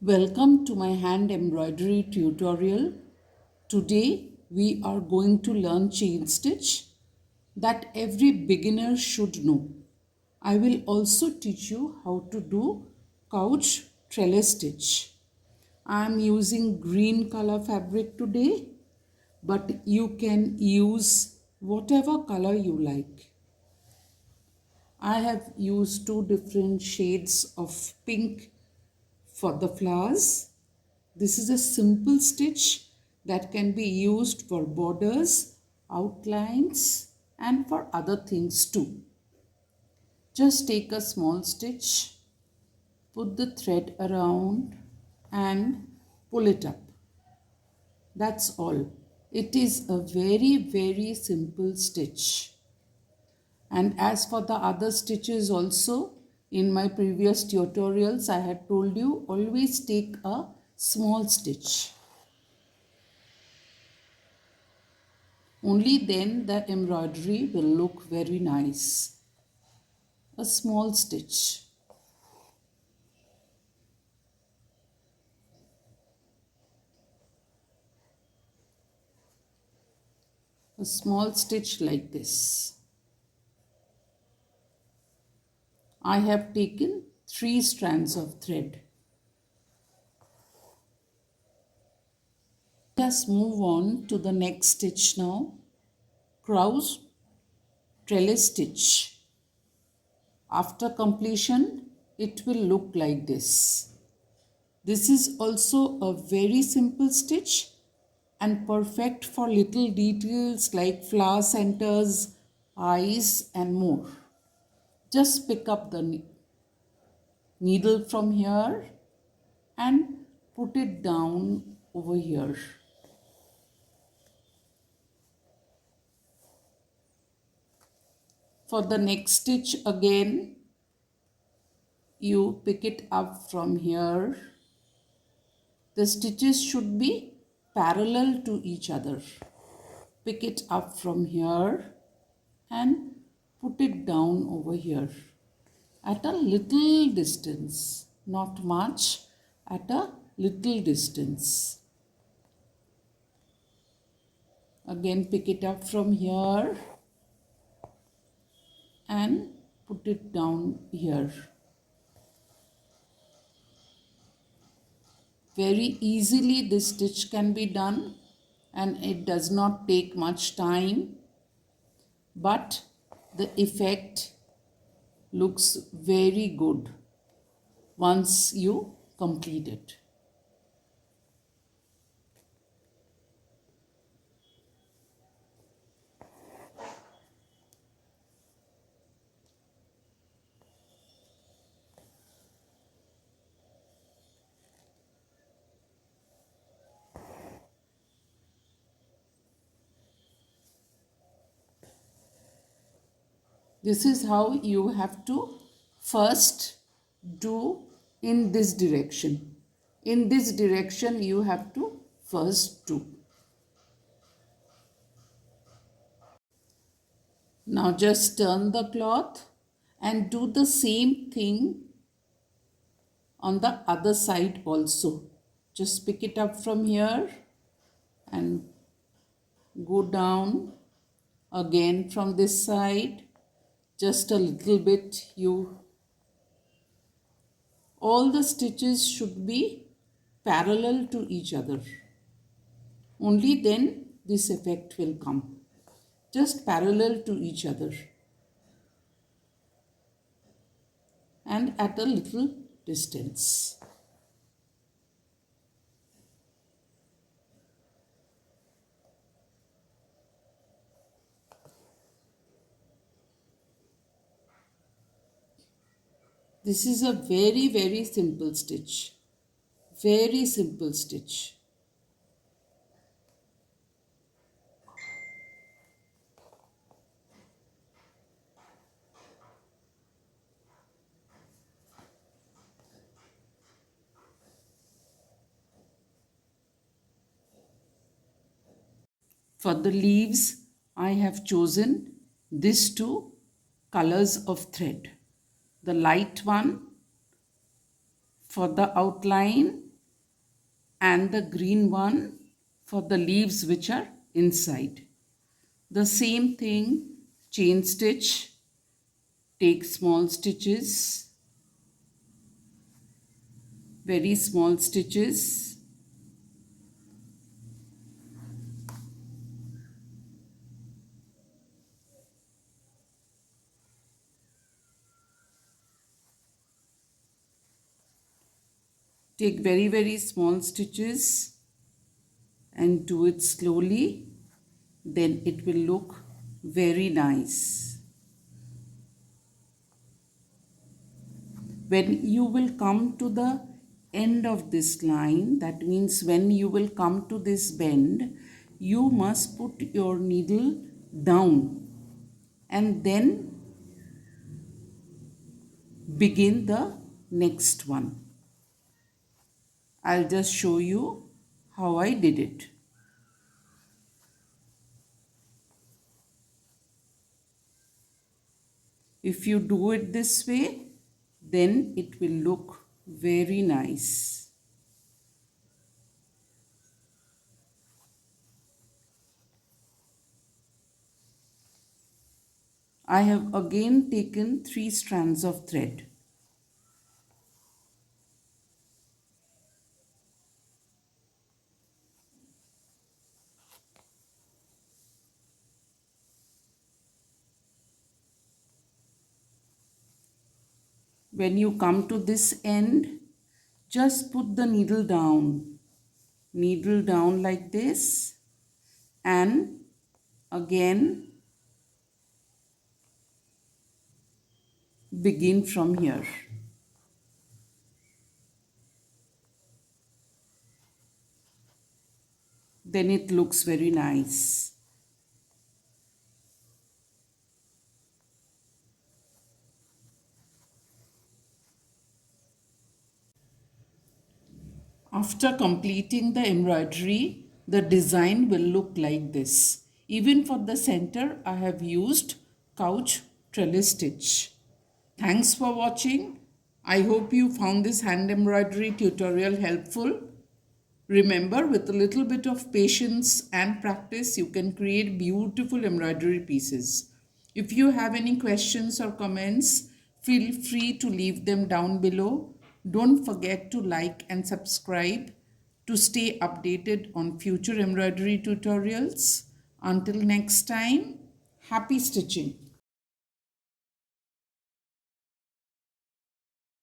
Welcome to my hand embroidery tutorial. Today we are going to learn chain stitch that every beginner should know. I will also teach you how to do couch trellis stitch. I am using green color fabric today, but you can use whatever color you like. I have used two different shades of pink for the flowers. This is a simple stitch that can be used for borders, outlines and for other things too. Just take a small stitch, put the thread around and pull it up. That's all. It is a very simple stitch. And as for the other stitches also, in my previous tutorials I had told you always take a small stitch. Only then the embroidery will look very nice. A small stitch. A small stitch like this. I have taken 3 strands of thread. Let us move on to the next stitch now. Cross trellis stitch. After completion, it will look like this. This is also a very simple stitch and perfect for little details like flower centers, eyes and more. Just pick up the needle from here and put it down over here. For the next stitch again, you pick it up from here. The stitches should be parallel to each other. Pick it up from here and put it down over here at a little distance, not much, at a little distance. Again pick it up from here and put it down here. Very easily this stitch can be done and it does not take much time, but the effect looks very good once you complete it. This is how you have to first do in this direction. In this direction you have to first do. Now just turn the cloth and do the same thing on the other side also. Just pick it up from here and go down again from this side. Just a little bit. All the stitches should be parallel to each other. Only then this effect will come. Just parallel to each other and at a little distance. This is a very simple stitch. Very simple stitch. For the leaves, I have chosen these two colors of thread. The light one for the outline and the green one for the leaves which are inside. The same thing, chain stitch, take small stitches, very small stitches, take very small stitches and do it slowly, then it will look very nice. When you will come to the end of this line, that means when you will come to this bend, you must put your needle down and then begin the next one. I'll just show you how I did it. If you do it this way, then it will look very nice. I have again taken 3 strands of thread. When you come to this end, just put the needle down like this, and again begin from here. Then it looks very nice. After completing the embroidery, the design will look like this. Even for the center, I have used couch trellis stitch. Thanks for watching. I hope you found this hand embroidery tutorial helpful. Remember, with a little bit of patience and practice, you can create beautiful embroidery pieces. If you have any questions or comments, feel free to leave them down below. Don't forget to like and subscribe to stay updated on future embroidery tutorials. Until next time, happy stitching.